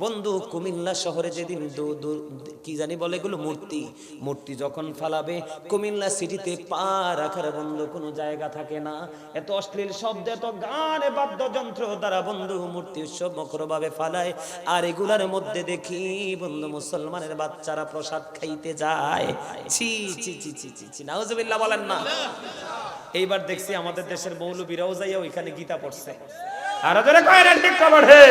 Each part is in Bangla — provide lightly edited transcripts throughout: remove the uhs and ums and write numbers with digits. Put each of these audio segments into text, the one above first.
বন্ধু কুমিল্লা শহরে যেদিন কি জানি বলে এগুলো মূর্তি যখন ফালাবে কুমিল্লা সিটিতে পা রাখার বন্ধু কোনো জায়গা থাকে না। এত অশ্লীল শব্দ, এত গান, বাদ্যযন্ত্র দ্বারা বন্ধু মূর্তি উৎসব মুখরভাবে ফালায়। আর এগুলার মধ্যে দেখি বন্ধু মুসলমানের বাচ্চারা প্রসাদ খাইতে যায়। ছি ছি ছি ছি ছি ছি, নাউজুবিল্লাহ বলেন না। এইবার দেখছি আমাদের দেশের মৌলবীরাও যাইয়া ওইখানে গীতা পড়ছে। আর যারা কয় না ঠিক খবর হে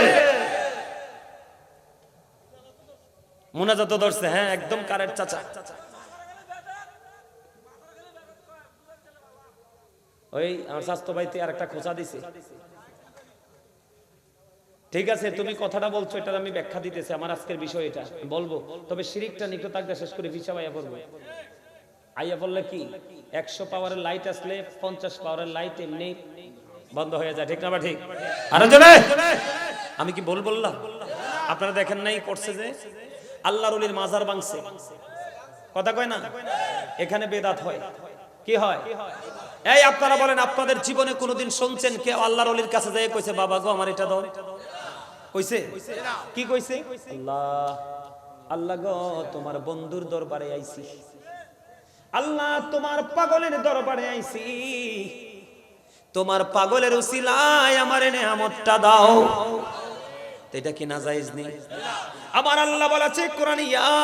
মুনাজাত ধরছে, হ্যাঁ একদম কারেক্ট চাচা। ওই আমার স্বাস্থ্য ভাইতে আর একটা খোঁচা দিছে। ঠিক আছে, তুমি কথাটা বলছো, এটা আমি ব্যাখ্যা দিতেছি। আমার আজকের বিষয় এটা বলবো, তবে শিরিকটা নিকট থাকবে, শেষ করে ভিসা আইয়া পড়বো। আইয়া বললে কি 100 পাওয়ারের লাইট আসলে 50 পাওয়ারের লাইট এমনি বন্ধ হয়ে যায়, ঠিক না বা ঠিক? আরে জোরে আমি কি বললাম? আপনারা দেখেন নাই করছে যে আল্লাহর ওলির মাজার ভাঙছে, কথা কয় না? এখানে বেদাত হয়, কি হয়? এই আপনারা বলেন, আপনাদের জীবনে কোনোদিন শুনছেন কেউ আল্লাহর ওলির কাছে যায় কইছে বাবা গো আমার এটা দাও? কইছে? কি কইছে? আল্লাহ আল্লাহ গো তোমার বন্ধুর দরবারে আইছি, আল্লাহ তোমার পাগলের দরবারে আইছি, তোমার পাগলের উসিলায় আমার নেয়ামতটা দাও। এটা কি নাজায়েজ নেই? আমার আল্লাহ বলেছে কোরআনে, ইয়া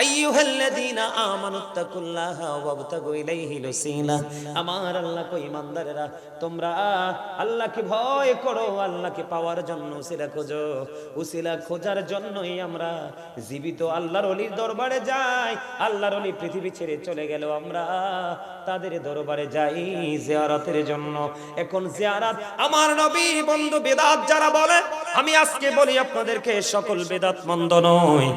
আইয়ুহাল্লাযীনা আমানুত্তাকুল্লাহা ওয়াবতাগু ইলাইহিল ওসিলা। আমার আল্লাহ কই ইমানদারেরা তোমরা আল্লাহকে ভয় করো, আল্লাহকে পাওয়ার জন্য উসিলা খোঁজো। উসিলা খোঁজার জন্যই আমরা জীবিত আল্লাহর ওলির দরবারে যাই। আল্লাহর ওলি পৃথিবী ছেড়ে চলে গেল, আমরা তাদের দরবারে যাই জিয়ারতের জন্য। এখন জিয়ারত আমার নবী বন্ধু বেদাত যারা বলে, আমি আজকে বলি আপনাদেরকে সকল বেদাত মন্দ নয়।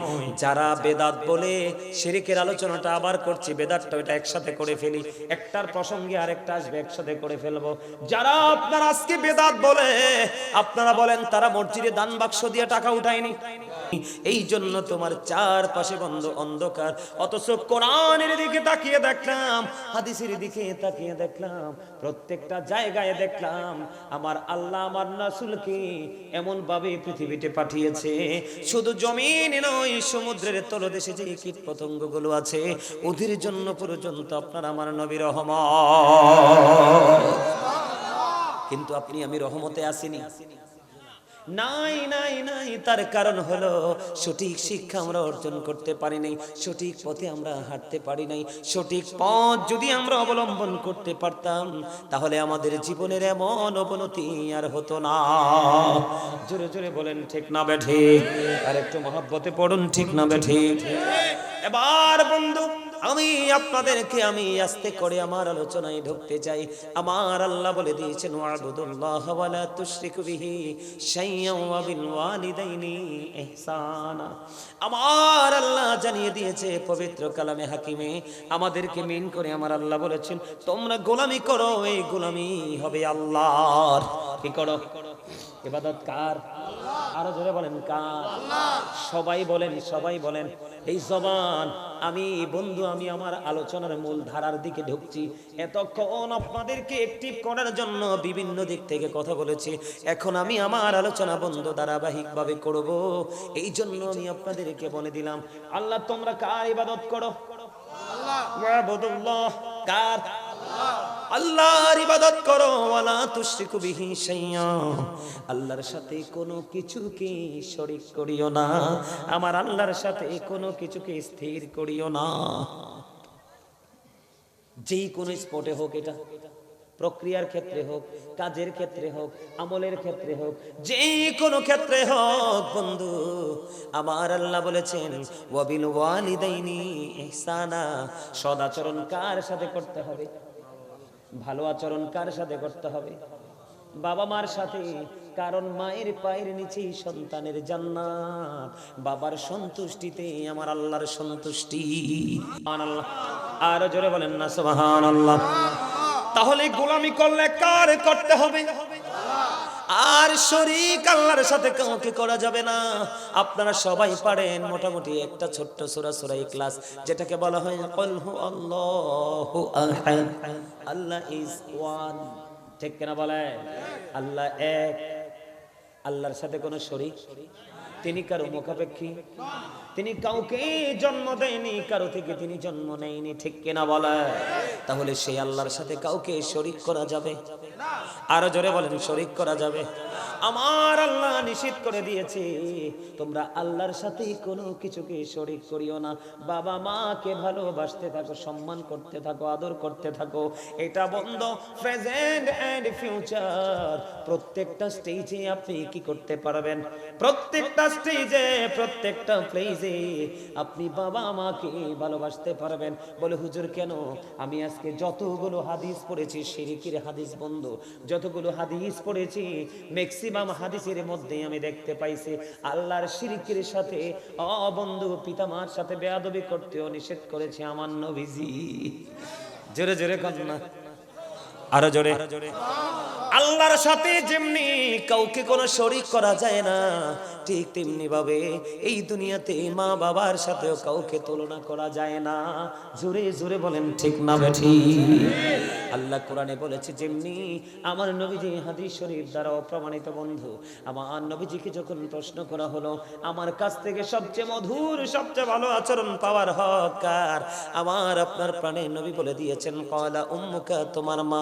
যারা বেদাত বলে শিরকের আলোচনাটা আবার করছি, বেদাতটা ওটা একসাথে করে ফেলি, একটার প্রসঙ্গে আরেকটা আসবে, একসাথে করে ফেলবো। যারা আপনারা আজকে বেদাত বলে আপনারা বলেন তারা মসজিদে দান বাক্স দিয়ে টাকা উঠায়নি, এই জন্য তোমার চারপাশে বন্ধ অন্ধকার। অথচ কোরআনের দিকে তাকিয়ে দেখলাম, হাদিসের দিকে তাকিয়ে দেখলাম, প্রত্যেকটা জায়গায় দেখলাম আমার আল্লাহ আমার রাসূলকে এমন ভাবে পৃথিবীতে পাঠিয়েছে, শুধু জমিনে নয় সমুদ্রের তলদেশে যে কীট পতঙ্গ গুলো আছে ওদের জন্য পর্যন্ত আপনার আমার নবী রহমত। কিন্তু আপনি আমি রহমতে আসিনি, নাই নাই নাই। তার কারণ হলো সঠিক শিক্ষা আমরা অর্জন করতে পারি নাই, সঠিক পথে আমরা হাঁটতে পারি নাই। সঠিক পথ যদি আমরা অবলম্বন করতে পারতাম তাহলে আমাদের জীবনের এমন অবনতি আর হতো না। জোরে জোরে বলেন ঠিক না বেঠে? আর একটু মহব্বতে পড়ুন ঠিক না বেঠে? এবার বন্ধু আমি আপনাদেরকে আমি আস্তে করে আমার আলোচনায় ঢুকতে চাই। আমার আল্লাহ বলে দিয়েছেন ওয়াবুদুল্লাহ ওয়া লা তুশরিকু বিহি শাইয়্যান ওয়া বিল ওয়ালিদাইনি ইহসানা। আমার আল্লাহ জানিয়ে দিয়েছে পবিত্র কালামে হাকিমে, আমাদেরকে মিন করে আমার আল্লাহ বলেছেন তোমরা গোলামি করো, এই গোলামি হবে আল্লাহর। কি করো? ইবাদত কার? আরো জোরে বলেন কার? সবাই বলেন, সবাই বলেন। এই জবান আমি বন্ধু আমি আমার আলোচনার মূল ধারার দিকে ঢুকছি। এতক্ষণ আপনাদেরকে অ্যাক্টিভ করার জন্য বিভিন্ন দিক থেকে কথা বলেছি, এখন আমি আমার আলোচনা বন্ধু ধারাবাহিকভাবে করব। এই জন্য আমি আপনাদেরকে বলে দিলাম আল্লাহ তোমরা কার ইবাদত করো? আল্লাহ। কার? আল্লাহর ইবাদত করো। ওয়ালা তুশরিকু বিহি শাইয়্যা, আল্লাহর সাথে কোনো কিছুকে শরীক করিও না, আমার আল্লাহর সাথে কোনো কিছুকে স্থির করিও না। যেই কোনো স্পটে হোক, এটা প্রক্রিয়ার ক্ষেত্রে হোক, কাজের ক্ষেত্রে হোক, আমলের ক্ষেত্রে হোক, যে কোনো ক্ষেত্রে হোক বন্ধু আমার আল্লাহ বলেছেন ওয়াবিল ওয়ালিদাইনি ইহসানা। সদাচরণ কার সাথে করতে হবে? ভালো আচরণ কার সাথে করতে হবে? বাবা মার সাথে। কারণ মায়ের পায়ের নিচেই সন্তানের জান্নাত, বাবার সন্তুষ্টিতে আমার আল্লাহর সন্তুষ্টি। সুবহানাল্লাহ। আর জোরে বলেন না সুবহানাল্লাহ। তাহলে গোলামি করলে কার করতে হবে? আর শরীক আল্লাহর সাথে কাউকে করা যাবে না। আপনারা সবাই পারেন মোটামুটি একটা ছোট্ট সূরা, সূরা ইখলাস, যেটাকে বলা হয় কুল হু আল্লাহু আহাদ, আল্লাহ ইজ ওয়ান। ঠিক কিনা বলে? আল্লাহ এক, আল্লাহর সাথে কোনো শরীক তিনি কারো মুখাপেক্ষী, তিনি কাউকে জন্ম দেয়নি, কারো থেকে তিনি জন্ম নেয়নি, ঠিক কিনা বলে? তাহলে সেই আল্লাহর সাথে কাউকে শরীক করা যাবে? আরো জোরে বলেন, শরীক করা যাবে? আমার আল্লাহ নিষেধ করে দিয়েছে, তোমরা আল্লাহর সাথে কোনো কিছুকে শরীক করিও না। বাবা মাকে ভালোবাসতে থাকো, সম্মান করতে থাকো, আদর করতে থাকো। এটা বন্ধ প্রেজেন্ট এন্ড ফিউচার প্রত্যেকটা স্টেজে আপনি কি করতে পারবেন? প্রত্যেকটা স্টেজে, প্রত্যেকটা প্লেসে আপনি বাবা মাকে ভালোবাসতে পারবেন। বলে হুজুর কেন? আমি আজকে যতগুলো হাদিস পড়েছি শিরকের হাদিস বন্ধ, যতগুলো হাদিস পড়েছি ম্যাক্সিমাম হাদিসের মধ্যে আমি দেখতে পাইছি আল্লাহর শিরকের সাথে বন্ধু পিতামার সাথে বেয়াদবি করতেও নিষেধ করেছে আমার নবীজি। জোরে জোরে কন্যা, আরো জোরে। আল্লাহর সাথে যেমনি কাউকে কোনো শরীক করা যায় না, ঠিক তেমনি ভাবে এই দুনিয়াতে মা বাবার সাথেও কাউকে তুলনা করা যায় না। জোরে জোরে বলেন ঠিক না বেঠিক? আল্লাহ কোরআনে বলেছে যেমনি আমার নবীজি হাদিস শরীফ দ্বারা প্রমাণিত বন্ধু, আমার নবীজিকে যখন প্রশ্ন করা হলো আমার কাছ থেকে সবচেয়ে মধুর সবচেয়ে ভালো আচরণ পাওয়ার হক কার, আমার আপনার প্রাণের নবী বলে দিয়েছেন ক্বালা উম্মুকা, তোমার মা।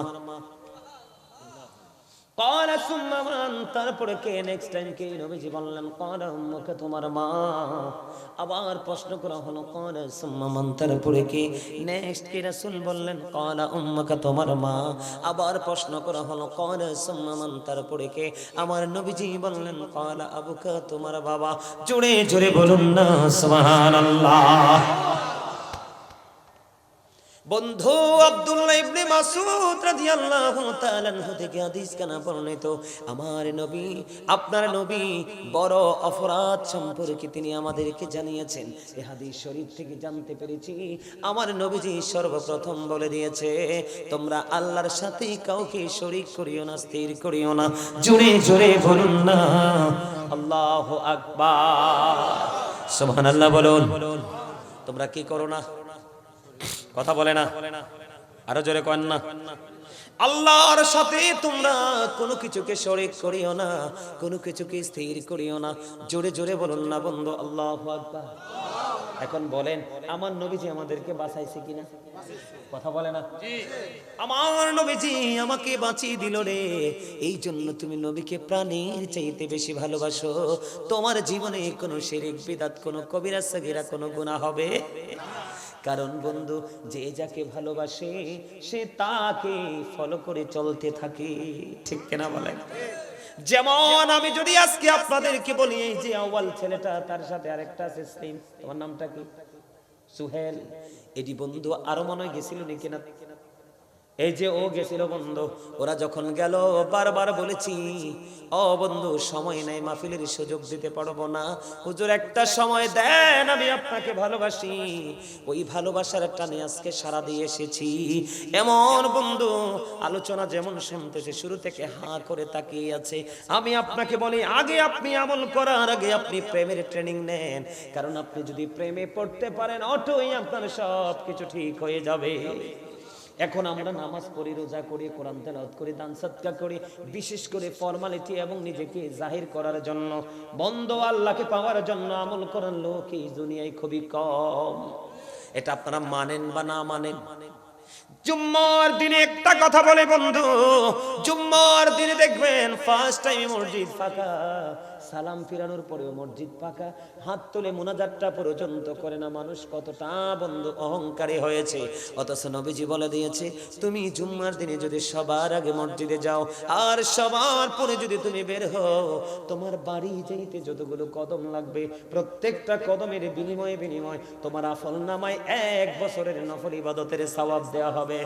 ক্বালা সুম্মা মান, তারপরে কে? নেক্সট টাইম কে? নবীজি বললেন ক্বালা উম্মুকা, তোমার মা। আবার প্রশ্ন করা হলো ক্বালা সুম্মা মান, তারপরে কে? নেক্সট কে? রাসূল বললেন ক্বালা উম্মুকা, তোমার মা। আবার প্রশ্ন করা হলো ক্বালা সুম্মা মান, তারপরে কে? আমার নবীজি বললেন ক্বালা আবুকা, তোমার বাবা। জোরে জোরে বলুন না সুবহানাল্লাহ। বন্ধু আব্দুল্লাহ ইবনে মাসউদ রাদিয়াল্লাহু তাআলা আনহু থেকে হাদিস কানা বর্ণিত, আমার নবী আপনার নবী বড় অপরাধ সম্পর্কে তিনি আমাদেরকে জানিয়েছেন। এই হাদিস শরীফ থেকে জানতে পেরেছি আমার নবীজি সর্বপ্রথম বলে দিয়েছে তোমরা আল্লাহর সাথে কাউকে শরীক করিও না, স্থির করিও না। জোরে জোরে বলুন না আল্লাহু আকবার, সুবহানাল্লাহ বলুন। তোমরা কি করো না? কথা বলে না, আরো জোরে কন না। আল্লাহর সাথে তোমরা কোনো কিছুকে শরীক করিও না, কোনো কিছুকে স্থির করিও না। জোরে জোরে বলুন না বন্ধু আল্লাহু আকবার। এখন বলেন আমার নবীজি আমাদেরকে বাঁচাইছে কিনা? কথা বলে না? আমার নবীজি আমাকে বাঁচিয়ে দিল রে, এই জন্য তুমি নবীকে প্রাণের চাইতে বেশি ভালোবাসো। তোমার জীবনে কোনো শিরক বিদআত, কোনো কবিরা সগীরা, কোনো গুনাহ হবে? কারণ বন্ধু যে যাকে ভালোবাসে সে তাকে ফলো করে চলতে থাকে, ঠিক কিনা বলেন? যেমন আমি যদি আজকে আপনাদেরকে বলি এই যে আউয়াল ছেলেটা, তার সাথে আরেকটা আছে সেম, তোমার নামটা কি? সুহেল। এটি বন্ধু আরো মনে হয় গেছিল নাকি না? এই যে ও গেছিল বন্ধু, ওরা যখন গেল বারবার বলেছি ও বন্ধু সময় নাই, মাহফিলের সুযোগ দিতে পারবো না, হুজুর একটা সময় দেন, আমি আপনাকে ভালোবাসি। ওই ভালোবাসার টানে আজকে সারা দিয়ে এসেছি। এমন বন্ধু আলোচনা যেমন শুনতেছে শুরু থেকে হাঁ করে তাকিয়ে আছে। আমি আপনাকে বলি আগে আপনি আমল করার আগে আপনি প্রেমের ট্রেনিং নেন, কারণ আপনি যদি প্রেমে পড়তে পারেন অটোই আপনার সব কিছু ঠিক হয়ে যাবে। এখন আমরা নামাজ পড়ি, রোজা করি, কোরআন তেলাওয়াত করি, দান সদকা করি, বিশেষ করে ফর্মালিটি এবং নিজেকে জাহির করার জন্য, বন্ধ আল্লাহকে পাওয়ার জন্য আমল করার লোক এই দুনিয়ায় খুবই কম। এটা আপনারা মানেন বা না মানেন? জুম্মার দিনে একটা কথা বলে বন্ধু, জুম্মার দিনে দেখবেন ফার্স্ট টাইম মসজিদ ফাঁকা, সালাম ফিরানোর পরেও মসজিদ ফাঁকা, হাত তুলে মুনাজাতটা পর্যন্ত করে না। মানুষ কতটা বন্ধু অহংকারী হয়েছে। অথচ নবীজি বলে দিয়েছে তুমি জুম্মার দিনে যদি সবার আগে মসজিদে যাও আর সবার পরে যদি তুমি বের হও, তোমার বাড়ি যাইতে যতগুলো কদম লাগবে প্রত্যেকটা কদমের বিনিময়ে তোমার আমলনামায় 1 বছরের নফল ইবাদতের সওয়াব দেয়া হবে।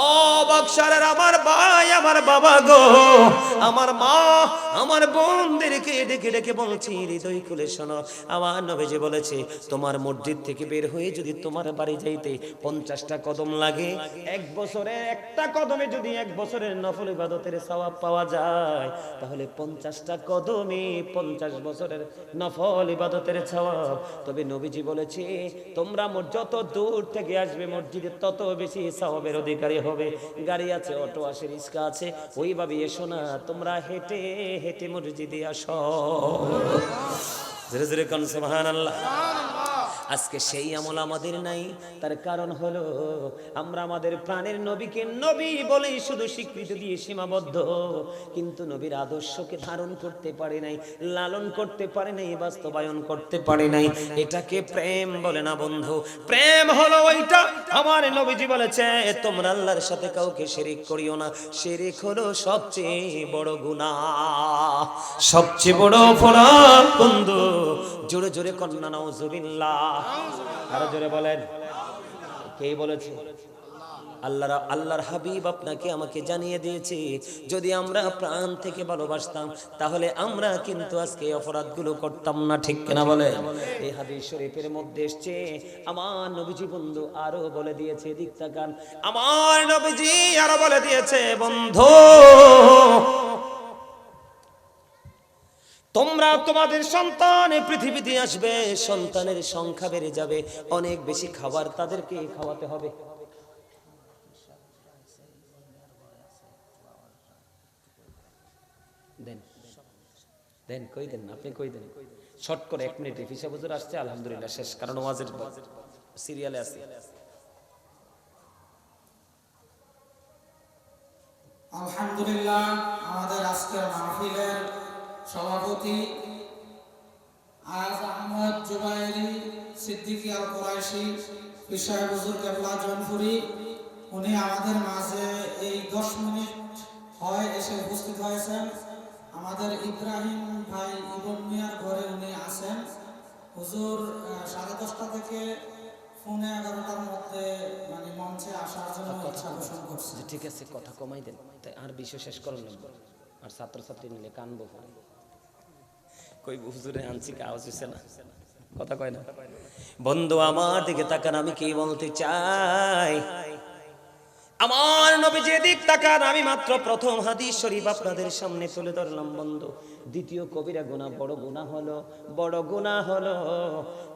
ও বক্সারের আমার ভাই, আমার বাবা গো, আমার মা, আমার বোনদেরকে ডেকে ডেকে বলছি হৃদয় খুলে শোনো, আমার নবীজি বলেছে তোমার মসজিদ থেকে বের হয়ে যদি তোমার বাড়ি যাইতে 50টা কদম লাগে, 1 বছরে একটা কদমে যদি 1 বছরের নফল ইবাদতের সওয়াব পাওয়া যায়, তাহলে 50টা কদমে 50 বছরের নফল ইবাদতের সওয়াব। তবে নবীজি বলেছে তোমরা যত দূর থেকে আসবে মসজিদে তত বেশি সওয়াবের অধিকারী হবে। গাড়ি আছে, অটো আছে, রিক্সা আছে, ওইভাবে এসো না, তোমরা হেঁটে হেঁটে মসজিদে আসো। জোরে জোরে কোন সুবহানাল্লাহ। আজকে সেই আমল আমাদের নাই, তার কারণ হলো আমরা আমাদের প্রাণের নবীকে নবী বলেই শুধু স্বীকৃতি দিয়ে সীমাবদ্ধ, কিন্তু নবীর আদর্শকে ধারণ করতে পারে নাই, লালন করতে পারে নাই, বাস্তবায়ন করতে পারে নাই। এটাকে প্রেম বলে না বন্ধু। প্রেম হলো ওইটা, আমার নবীজি বলেছে তোমরা আল্লাহর সাথে কাউকে শিরিক করিও না। শিরিক হলো সবচেয়ে বড় গুনাহ, সবচেয়ে বড় অপরাধ বন্ধু। জোরে জোরে কন্যা নাউজুবিল্লাহ, আরো জোরে বলেন। কে বলেছে? আল্লাহর হাবিব আপনাকে আমাকে জানিয়ে দিয়েছে, যদি আমরা প্রাণ থেকে ভালোবাসতাম তাহলে আমরা কিন্তু আজকে অপরাধগুলো করতাম না, ঠিক কিনা বলে? এই হাদিস শরীফের মধ্যে এসেছে, আমার নবীজি বন্ধু আরো বলে দিয়েছে, দিক তাকান, আমার নবীজি আরো বলে দিয়েছে, বন্ধু তোমরা তোমাদের সন্তান পৃথিবীতে আসবে, সন্তানের সংখ্যা বেড়ে যাবে, অনেক বেশি খাবার তাদেরকে খাওয়াতে হবে। দেন দেন, কই দেন, আপনি কই দেন, শর্ট করে 1 মিনিটে। ফিসা হুজুর আসছে, আলহামদুলিল্লাহ শেষ, কারণ ওয়াজের সিরিয়ালে আছে। আলহামদুলিল্লাহ, আমাদের আজকের মাহফিলের সভাপতি আজ আহমদ জুবাইরি সিদ্দিকী আল কুরাইশি ফিসায় হুজুর কেবলা জনপুরি, উনি আমাদের মাঝে এই 10 মিনিট হয় এসে উপস্থিত হয়েছেন। আমাদের ইব্রাহিম ভাই ইবন মিয়ার ঘরে উনি আছেন। হুজুর 10:30 থেকে 11:15 মধ্যে মানে মঞ্চে আসার জন্য ইচ্ছা পোষণ করছে। ঠিক আছে, কথা কমাই দেন, তাই আর বিষয় শেষ করুন না, আর ছাত্রছাত্রী নিলে কানবো। কই হুজুরে আনছি, আওয়াজ হইছে না, কথা কয় না। বন্ধু আমার দিকে তাকান, আমি কি বলতে চাই, আমার নবীজি দিক তাকান। আমি মাত্র প্রথম হাদিস শরীফ আপনাদের সামনে তুলে ধরলাম বন্ধু। দ্বিতীয় কবিরা গুনাহ, বড় গুনাহ হলো, বড় গুনাহ হলো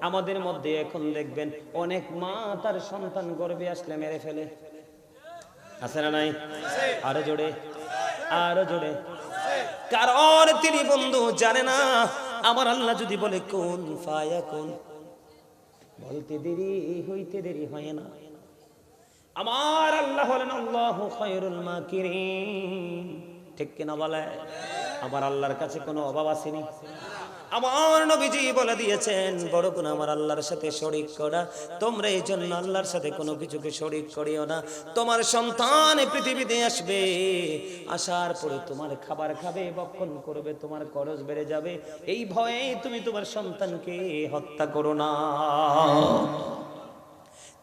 আমাদের মধ্যে এখন দেখবেন অনেক মা তার সন্তান গর্ভে আসলে মেরে ফেলে, আছে না নাই? আরো জোরে, আরো জোরে। কারণ তিনি বন্ধু জানে না আমার আল্লাহ যদি বলে কোন ফায়াকুন, বলতে দেরি হইতে দেরি হয় না। আমার আল্লাহ হলেন আল্লাহু খায়রুল মাকিরিন, ঠিক কিনা বলে? আমার আল্লাহর কাছে কোনো অভাব আসেনি। আমার নবীজি বলে দিয়েছেন, বড় গুনাহ আমার আল্লাহর সাথে শরীক করা। তোমরা এই জন্য আল্লাহর সাথে কোনো কিছুকে শরীক করিও না। তোমার সন্তান পৃথিবীতে আসবে, আসার পরে তোমার খাবার খাবে, ভক্ষণ করবে, তোমার খরচ বেড়ে যাবে, এই ভয়ে তুমি তোমার সন্তানকে হত্যা করো না।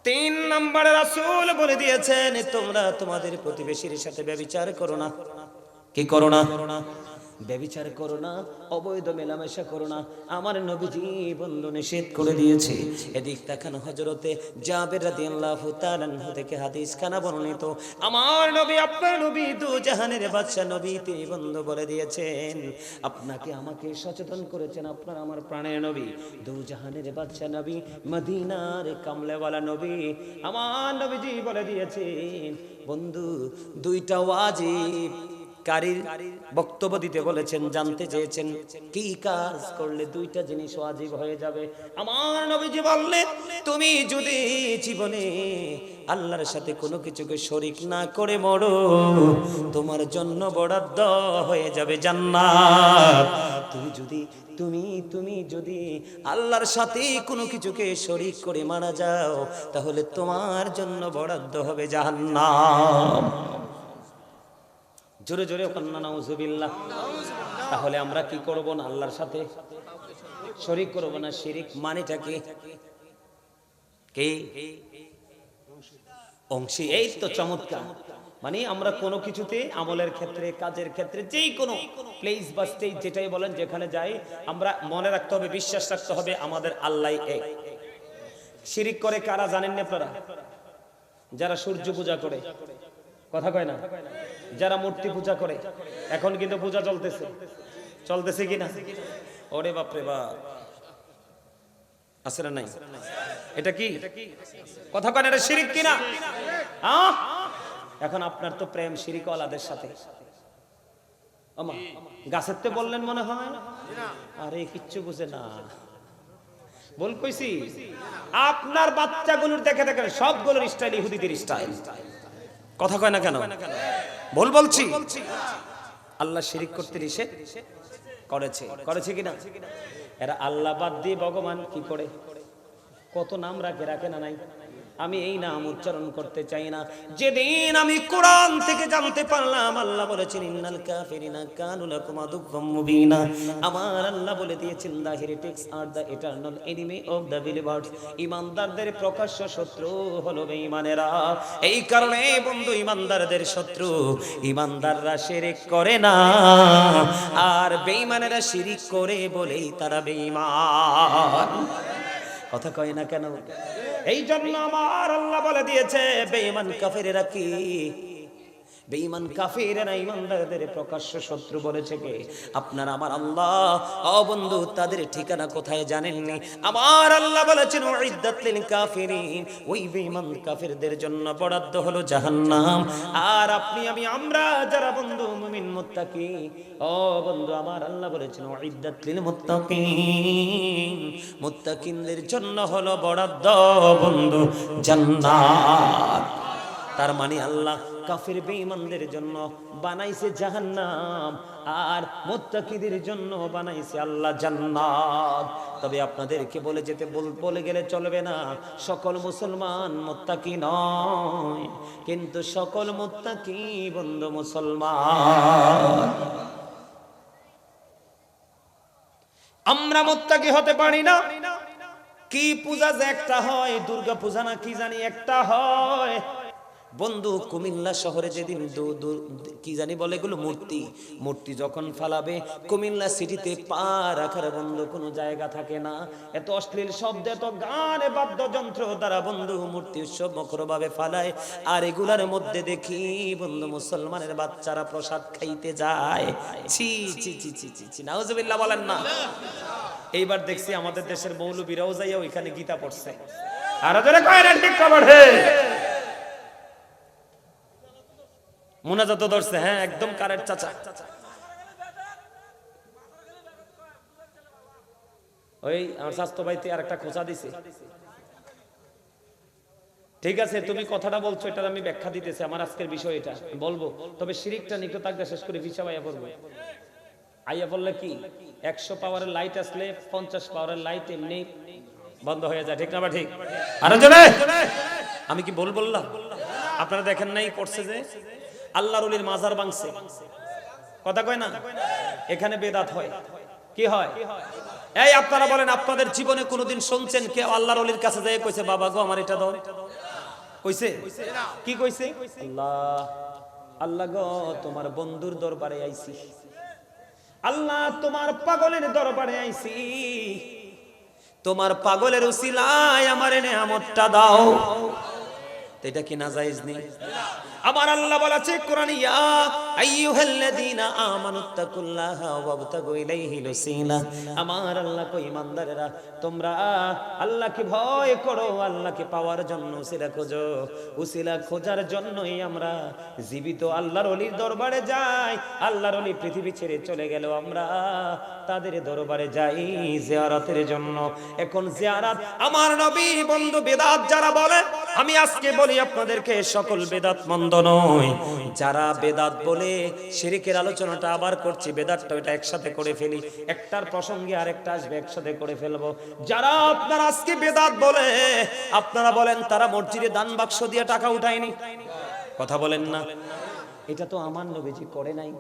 3 নম্বরে রাসূল বলে দিয়েছেন, তোমরা তোমাদের প্রতিবেশীর সাথে ব্যভিচার করো না। কি করো না? ব্যভিচার করো না, অবৈধ মেলামেশা করো না। আমার নবীজি বন্ধু নিষেধ করে দিয়েছে। এদিক তাকান, হযরতে জাবের রাদিয়াল্লাহু তাআলা আনহু থেকে হাদিস খানা বর্ণিত। আমার নবী, আপনার নবী, দু জাহানের বাদশা নবী, তিনি বন্ধু বলে দিয়েছেন, আপনাকে আমাকে সচেতন করেছেন আপনার আমার প্রাণের নবী, দু জাহানের বাদশা নবী, মদিনার কামলেওয়ালা নবী। আমার নবীজি বলে দিয়েছেন বন্ধু, 2টা ওয়াজিব কারীর বক্তব্য দিতে বলেছেন, জানতে চেয়েছেন কি কাজ করলে 2টা জিনিস ওয়াজিব হয়ে যাবে। আমার নবীজি বললেন, তুমি যদি জীবনে আল্লাহর সাথে কোনো কিছুকে শরীক না করে মরো, তোমার জন্য বরাদ্দ হয়ে যাবে জান্নাত। তুমি যদি আল্লাহর সাথে কোনো কিছুকে শরীক করে মারা যাও, তাহলে তোমার জন্য বরাদ্দ হবে জাহান্নাম। জোরে জোরে কন্যা নাউজুবিল্লাহ। তাহলে আমরা কি করব না? আল্লাহর সাথে শরীক করব না। শিরিক মানেটা কি? অংশী। এই তো চমৎকার। মানে আমরা কোনো কিছুতে, আমলের ক্ষেত্রে, কাজের ক্ষেত্রে, যেই কোনো প্লেস বা স্টেজ যেটাই বলেন, যেখানে যাই আমরা মনে রাখতে হবে, বিশ্বাস রাখতে হবে আমাদের আল্লাহ এক। শিরিক করে কারা জানেন না আপনারা? যারা সূর্য পূজা করে, কথা কয় না, যারা মূর্তি পূজা করে। এখন কিন্তু পূজা চলতেছে কিনা? ওরে বাপরে বাপ, আছে না নাই? এটা কি কথা কয় না? এটা শিরিক কিনা? এখন আপনার তো প্রেম শিরিক ওয়ালাদের সাথে, আমা গাছের তে বললেন মনে হয়, আরে কিচ্ছু বুঝে না। বল কইছি আপনার বাচ্চাগুলোর দেখে দেখে সবগুলোর স্টাইল ইহুদিদের স্টাইল। কথা কয় না কেন? বল বলছি আল্লাহ শিরিক করতে নিষেধ করেছে, করেছে কিনা? এরা আল্লাহ বাদ দিয়ে ভগবান কি করে কত নাম রাখে, রাখে না নাই? আমি এই নাম উচ্চারণ করতে চাই না। যেদিন আমি কোরআন থেকে জানতে পারলাম আল্লাহ বলেছেন ইন্নাল কাফিরিনা কানু লাকুম আদুওয়াম মুবিনা, আমার আল্লাহ বলে দিয়েছেন দা হেরিটিক্স আর the eternal enemy of the believers, ঈমানদারদের প্রকাশ্য শত্রু হলো বেঈমানেরা। এই কারণে বন্ধু ঈমানদারদের শত্রু, ঈমানদাররা শিরক করে না আর বেঈমানেরা শিরক করে বলেই তারা বেঈমান। কথা কয় না কেন? এই জন্য আমার আল্লাহ বলে দিয়েছে বেঈমান কাফেরেরা কি? বেঈমান কাফেরেরা ঈমানদারদের প্রকাশ্য শত্রু বলেছে কে? আপনার আমার আল্লাহ। ও বন্ধু তাদের ঠিকানা কোথায় জানেননি? আমার আল্লাহ বলেছেন উইদ্দাত লিল কাফিরিন, ওই বেঈমান কাফেরদের জন্য বরাদ্দ হলো জাহান্নাম। আর আপনি আমি আমরা যারা বন্ধু মুমিন মুত্তাকি, ও বন্ধু আমার আল্লাহ বলেছেন উইদ্দাত লিল মুত্তাকিন, মুত্তাকিনদের জন্য হলো বরাদ্দ বন্ধু জান্নাত। তার মানে আল্লাহ কাফির বেঈমানদের জন্য বানাইছে জাহান্নাম আর মুত্তাকিদের জন্য বানাইছে আল্লাহ জান্নাত। তবে আপনাদেরকে বলে গেলে চলবে না সকল মুসলমান মুত্তাকি নয়, কিন্তু সকল মুত্তাকি বন্ধু মুসলমান। আমরা মুত্তাকি হতে পারি না। কি পূজা যে একটা হয়, দুর্গা পূজা না কি জানি একটা হয় বন্ধু কুমিল্লা শহরে, যেদিন কি জানি বলে এগুলো মূর্তি যখন ফালাবে কুমিল্লা সিটিতে পা রাখার বন্ধু কোনো জায়গা থাকে না। এত অশ্লীল শব্দ, এত গানে বাদ্যযন্ত্র দ্বারা বন্ধু মূর্তি উৎসব মুখরভাবে ফালায়। আর এগুলার মধ্যে দেখি বন্ধু মুসলমানের বাচ্চারা প্রসাদ খাইতে যায়। ছি ছি ছি ছি ছি ছি, নাউজুবিল্লাহ বলেন না। এইবার দেখছি আমাদের দেশের মৌলবীরাও যাইয়া ওইখানে গীতা পড়ছে। আর যারা কয় না ঠিক খবর হে মুনাজাত ধরছে, হ্যাঁ একদম কারেক্ট চাচা। ওই আমার স্বাস্থ্য ভাইতে আর একটা খোঁচা দিছে। ঠিক আছে তুমি কথাটা বলছো, এটা আমি ব্যাখ্যা দিতেছি। আমার আজকের বিষয় এটা বলবো, তবে শিরিকটা নিকটাগ্রা শেষ করে ভিসা ভাইয়া পড়বো। আইয়া বললে কি 100 পাওয়ারের লাইট আসলে 50 পাওয়ারের লাইট এমনি বন্ধ হয়ে যায়, ঠিক না? ঠিক। আরো জোরে আমি কি বললাম? আপনারা দেখেন নাই করছে যে আল্লাহর ওলির মাজার ভাঙছে, কথা কয় না? এখানে বেদাত হয়। কি হয়? এই আপনারা বলেন আপনাদের জীবনে কোনোদিন শুনছেন কেউ আল্লাহর ওলির কাছে যায় কইছে বাবা গো আমার এটা দাও? কইছে? কি কইছে? আল্লাহ গো তোমার বন্ধুর দরবারে আইছি, আল্লাহ তোমার পাগলের দরবারে আইছি, তোমার পাগলের উসিলায় আমারে নেয়ামতটা দাও। তো এটা কি নাজায়েজ নেই? আমার আল্লাহ বলেছে কোরআনে ইয়া আইয়ুহাল্লাযীনা আমানুত্তাকুল্লাহা ওয়াবতাগু ইলাইহিল ওসিলা, আমার আল্লাহ কই ইমানদারেরা তোমরা আল্লাহকে ভয় করো, আল্লাহকে পাওয়ার জন্য উসিলা খোঁজো। উসিলা খোঁজার জন্যই আমরা জীবিত আল্লাহর ওলির দরবারে যাই। আল্লাহর ওলি পৃথিবী ছেড়ে চলে গেল, আমরা তাদের দরবারে যাই জিয়ারতের জন্য। এখন জিয়ারত আমার নবী বন্ধু বেদাত যারা বলে, আমি আজকে বলি আপনাদেরকে সকল বেদাত মন্দ নয়। যারা বেদাত বলে শিরকের আলোচনাটা আবার করছি, বেদাতটা ওটা একসাথে করে ফেলি, একটার প্রসঙ্গে আরেকটা আসবে একসাথে করে ফেলবো। যারা আপনারা আজকে বেদাত বলে আপনারা বলেন তারা মসজিদে দান বাক্স দিয়ে টাকা উঠায়নি, কথা বলেন না? এটা তো আমার নবীজি করে নাই।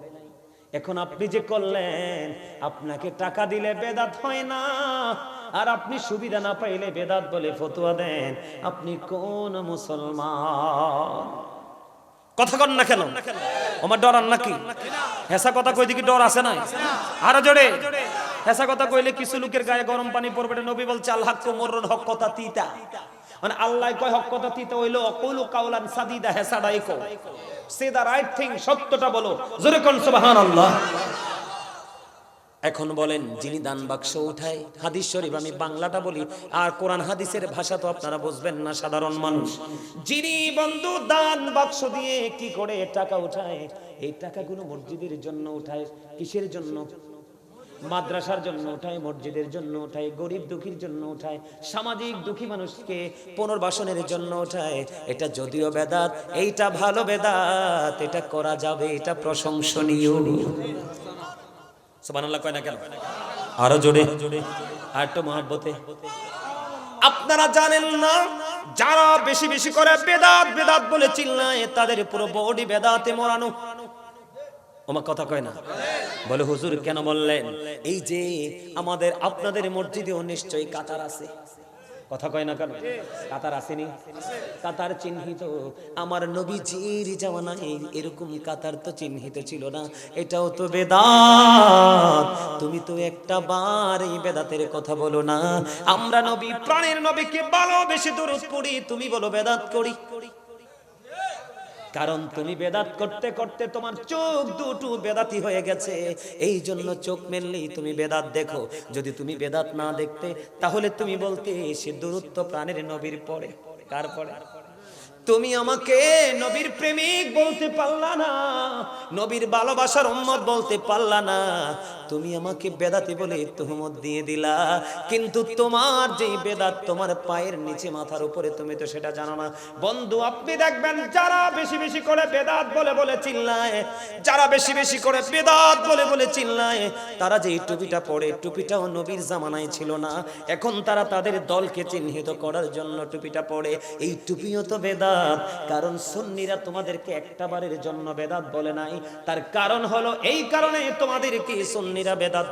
এখন আপনি যে করলেন, আপনাকে টাকা দিলে বেদাত হয় না, আর আপনি সুবিধা না পাইলে বেদাত বলে ফতোয়া দেন। আপনি কোন মুসলমান? কথা কন না কেন? আমার ডরান নাকি? হেসা কথা কই দিকে ডর আছে না? আরো জোরে হেসা কথা কইলে কিছু লোকের গায়ে গরম পানি পড়বে। নবী বলছে আল হাক্কু মুররুন, হক কথা তিতা। মানে আল্লাহ কয় হক কথা তিতা হইলো অকুলু কাউলান সাদিদা, হেসাডাই কও, সে দা রাইট থিং, সত্যটা বলো। জোরে কোন সুবহানাল্লাহ। এখন বলেন যিনি দান বাক্স উঠায়, হাদিস শরীফ আমি বাংলাটা বলি, আর কোরআন হাদিসের ভাষা তো আপনারা বুঝবেন না সাধারণ মানুষ। যিনি বন্ধু দান বাক্স দিয়ে কি করে টাকা উঠায়, এই টাকাগুলো মসজিদের জন্য উঠায়, কিসের জন্য? মাদ্রাসার জন্য উঠায়, মসজিদের জন্য উঠায়, গরিব দুঃখীর জন্য উঠায়, সামাজিক দুঃখী মানুষকে পুনর্বাসনের জন্য উঠায়। এটা যদিও বেদাত, এইটা ভালো বেদাত, এটা করা যাবে, এটা প্রশংসনীয়। সুবহানাল্লাহ কয় না কেন? আরো জোরে, আর একটু মহব্বতে। আপনারা জানেন না, যারা বেশি বেশি করে বেদাত বেদাত বলে চিল্লায়, তাদের পুরো বডি বেদাতে মোড়ানো। আমার কথা কয় না? বলে হুজুর কেন বললেন? এই যে আমাদের আপনাদের মসজিদেও নিশ্চয়ই কাতার আছে। কথা কয় না কেন? কাতার আসেনি? কাতার চিহ্নিত। আমার নবীজির জামানায় এরকম কাতার তো চিহ্নিত ছিল না। এটাও তো বেদাত। তুমি তো একটা বার এই বেদাতের কথা বলো না। আমরা নবী, প্রাণের নবীকে ভালোবেসে দরুদ পড়ি, তুমি বলো বেদাত করি। কারণ তুমি বেদাত করতে করতে তোমার চোখ দুটো বেদাতি হয়ে গেছে, এই জন্য চোখ মেললেই তুমি বেদাত দেখো। যদি তুমি বেদাত না দেখতে, তাহলে তুমি বলতে সে দরুদ তো প্রাণের নবীর পড়ে। কার পড়ে? তুমি আমাকে নবীর প্রেমিক বলতে পারলা না, নবীর ভালোবাসার উম্মত বলতে পারলা না, তুমি আমাকে বেদাতি বলে তুহমত দিয়ে দিলা। কিন্তু তোমার যেই বেদাত তোমার পায়ের নিচে মাথার উপরে, তুমি তো সেটা জানো না। বন্ধু, আপনি দেখবেন যারা বেশি বেশি করে বেদাত বলে বলে চিল্লায়, যারা বেশি বেশি করে বেদাত বলে বলে চিল্লায়, তারা যে টুপিটা পরে, টুপিটাও নবীর জামানায় ছিল না। এখন তারা তাদের দলকে চিহ্নিত করার জন্য টুপিটা পরে। এই টুপিও তো বেদাত। কারণ সুন্নিরা তোমাদেরকে একটা বারের জন্য বেদাত বলে নাই। তার কারণ হলো এই কারণে তোমাদেরকে সুন্নিরা বেদাত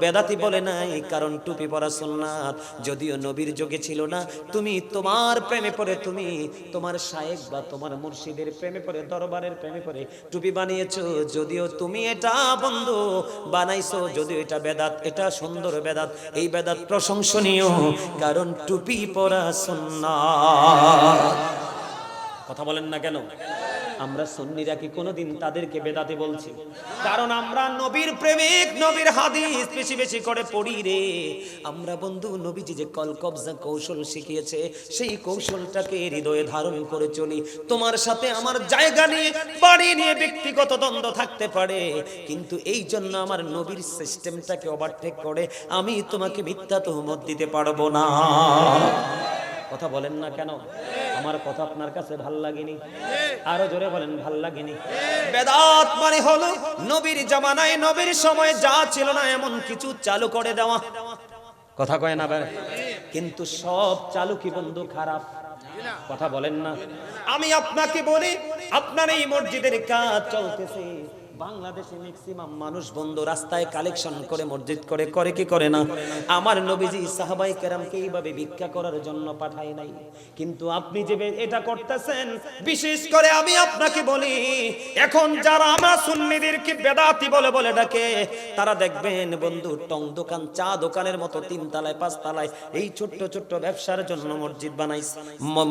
বেদাতি বলে নাই, কারণ টুপি পরা সুন্নাত। যদিও নবীর যুগে ছিল না, তুমি তোমার প্রেমে পড়ে, তুমি তোমার শায়েখ বা তোমার মুর্শিদের প্রেমে পড়ে, দরবারের প্রেমে পড়ে টুপি বানিয়েছো। যদিও তুমি এটা বন্ধু বানাইছো, যদিও এটা বেদাত, এটা সুন্দর বেদাত, এই বেদাত প্রশংসনীয়, কারণ টুপি পরা সুন্নাত। কথা বলেন না কেন? আমরা সুন্নিরা কি কোনোদিন তাদেরকে বেদাতি বলছি? কারণ আমরা নবীর প্রেমিক, নবীর হাদিস বেশি বেশি করে পড়ি রে। আমরা বন্ধু নবীজি যে কলকবজা কৌশল শিখিয়েছে, সেই কৌশলটাকে হৃদয়ে ধারণ করে চলি। তোমার সাথে আমার জায়গা নিয়ে, বাড়ি নিয়ে ব্যক্তিগত দ্বন্দ্ব থাকতে পারে, কিন্তু এই জন্য আমার নবীর সিস্টেমটাকে ওভারটেক করে আমি তোমাকে মিথ্যা তুহমত দিতে পারবো না। কথা বলেন না কেন? আমার কথা আপনার কাছে ভাল লাগেনি? আরো জোরে বলেন, ভাল লাগেনি? বেদাত মানে হলো নবীর জামানায়, নবীর সময় যা ছিল না এমন কিছু চালু করে দেওয়া। কথা কয় না? কিন্তু সব চালু কি বন্ধু খারাপ? কথা বলেন না? আমি আপনাকে বলি, আপনার এই মসজিদের কাজ চলতেছে, বাংলাদেশে ম্যাক্সিমাম মানুষ বন্ধু রাস্তায় কালেকশন করে মসজিদ করে, করে কি করে না? আমার নবীজি সাহাবাই কেরামকে এইভাবে ভিক্ষা করার জন্য পাঠায় নাই। কিন্তু আপনি যে এটা করতেছেন, বিশেষ করে আমি আপনাকে বলি, এখন যারা আমরা সুন্নিদেরকে বেদাতি বলে বলে ডাকে, তারা দেখবেন বন্ধু টং দোকান, চা দোকানের মতো 3 তলায় 5 তলায় এই ছোট্ট ছোট্ট ব্যবসার জন্য মসজিদ বানাইছে,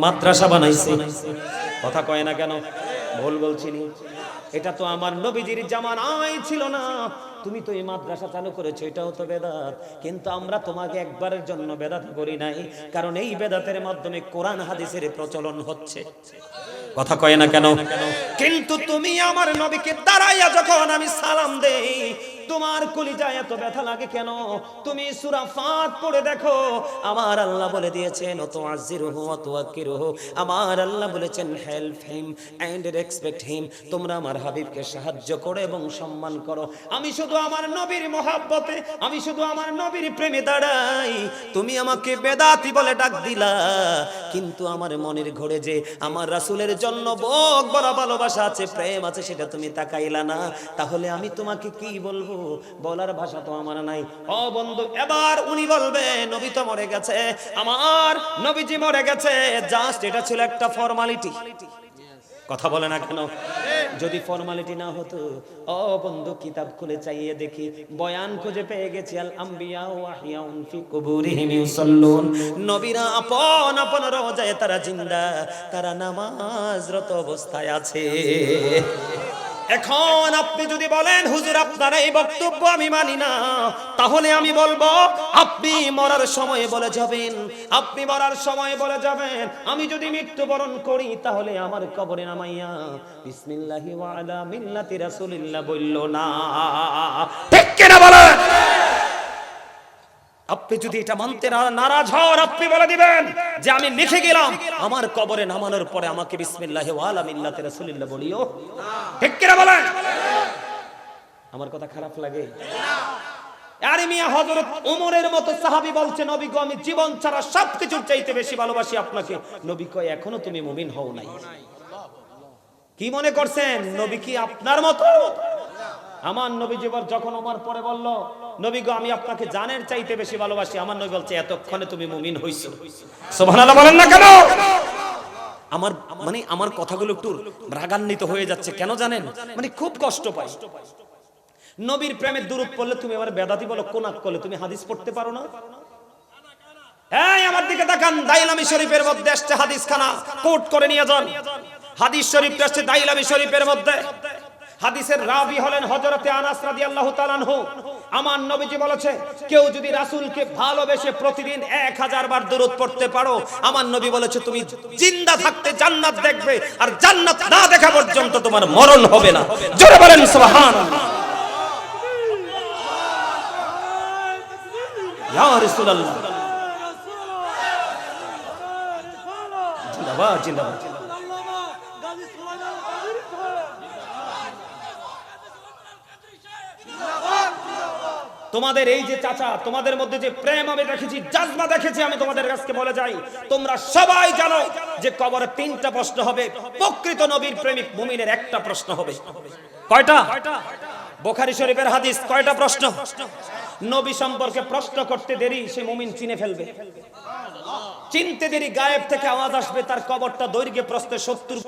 মাদ্রাসা বানাইছে। কথা কয় না কেন? ভুল বলছি নি? এটা তো আমার নবীজির জামানায় ছিল না। তুমি তো এই মাদ্রাসা চালু করেছো, এটাও তো বেদাত। কিন্তু আমরা তোমাকে একবারের জন্য বেদাত করি নাই, কারণ এই বেদাতের মাধ্যমে কোরআন হাদিসের প্রচলন হচ্ছে। কথা কয় না কেন? কিন্তু তুমি আমার নবীকে দাঁড়াইয়া যখন আমি সালাম দেই, তোমার কলিজায় এত ব্যথা লাগে কেন? তুমি সূরা ফাত পড়ে দেখো, আমার আল্লাহ বলে দিয়েছেন তুআজ্জিরুহু ওয়া তুওয়াক্কিরুহু। আমার আল্লাহ বলেছেন help him and respect him. তোমরা আমার হাবিবকে সাহায্য করো এবং সম্মান করো। আমি শুধু আমার নবীর মহব্বতে, আমি শুধু আমার নবীর প্রেমে দাঁড়াই। তুমি আমাকে বেদাতি বলে ডাক দিলা, কিন্তু আমার মনের ঘরে যে আমার রাসূলের জন্য বড় বড় ভালোবাসা আছে, প্রেম আছে, সেটা তুমি তাকাইলা না। তাহলে আমি তোমাকে কি বলবো? বলার ভাষা তো আমার নাই। ও বন্ধু, এবার উনি বলবে নবী তো মরে গেছে, আমার নবীজি মরে গেছে, জাস্ট এটা ছিল একটা ফর্মালিটি। কথা বলে না কেন? যদি ফর্মালিটি না হতো, ও বন্ধু কিতাব খুলে চাইয়ে দেখি, বয়ান খুঁজে পেয়ে গেছি, আল আম্বিয়া ওয়া আহইয়াউন ফি কুবুরিহিম ইউসাল্লুন। নবীরা আপন আপন রওজায় তারা জিন্দা, তারা নামাজরত অবস্থায় আছে। এখন আপনি যদি বলেন হুজুর আপনার এই বক্তব্য আমি মানি না, তাহলে আমি বলবো আপনি মরার সময় বলে যাবেন, আপনি মরার সময় বলে যাবেন আমি যদি মৃত্যুবরণ করি তাহলে আমার কবরে নামাইয়া বিসমিল্লাহি ওয়া আলা মিল্লাতি রাসূলিল্লাহ বলল না। ঠিক কি না বলেন? আপনি যদি এটা মানতে নারাজ হন, আপনি বলে দিবেন যে আমি লিখে গেলাম আমার কবরে নামানোর পরে আমাকে বিসমিল্লাহি ওয়া আলা মিল্লাতি রাসূলিল্লাহ বলিও না। ঠিক কি না বলেন? আমার কথা খারাপ লাগে? আরে মিয়া, হযরত ওমরের মতো সাহাবী বলছে নবী গো আমি জীবন ছাড়া সবকিছুর চাইতে বেশি ভালোবাসি আপনাকে। নবী কয় এখনো তুমি মুমিন হও নাই। কি মনে করছেন নবী কি আপনার মতো? আমার নবী যখন ওমর পরে বলল নবী গো আমি আপনাকে জানের চাইতে বেশি ভালোবাসি, আমার নবী বলছে এতক্ষণে তুমি মুমিন হইছো। সুবহানাল্লাহ বলেন না কেন? আমার কথাগুলো একটু রাগান্বিত হয়ে যাচ্ছে কেন জানেন? খুব কষ্ট পাই। নবীর প্রেমের দুরূদ পড়লে তুমি আবার বেদাতি বলো, কোনাক করলে তুমি হাদিস পড়তে পারো না? এই আমার দিকে তাকান, দাইলামি শরীফের মধ্যে আসছে হাদিস খানা কোট করে নিয়ে যান। হাদিস শরীফ আসছে দাইলামি শরীফের মধ্যে। হাদিসের রাবি হলেন হযরতে আনাস রাদিয়াল্লাহু তাআলা আনহু। আমার নবীজি বলেছে কেউ যদি রাসূলকে ভালোবেসে প্রতিদিন 1000 বার দুরূদ পড়তে পারো, আমার নবী বলেছে তুমি জিন্দা থাকতে জান্নাত দেখবে, আর জান্নাত না দেখা পর্যন্ত তোমার মরণ হবে না। জোরে বলেন সুবহানাল্লাহ। ইয়া রাসূলুল্লাহ, জিন্দাবাদ জিন্দাবাদ। তোমাদের এই যে চাচা, তোমাদের মধ্যে যে প্রেম আমি দেখেছি, জাজবা দেখেছি, আমি তোমাদের কাছে বলে যাই তোমরা সবাই জানো যে কবরে 3টা প্রশ্ন হবে। প্রকৃত নবীর প্রেমিক মুমিনের একটা প্রশ্ন হবে। কয়টা? বুখারী শরীফের হাদিস। কয়টা প্রশ্ন? নবী সম্পর্কে প্রশ্ন করতে দেরি সে মুমিন চিনে ফেলবে। চিনতে দেরি গায়েব থেকে আওয়াজ আসবে, তার কবরটা দৈর্ঘ্যে প্রস্থে 70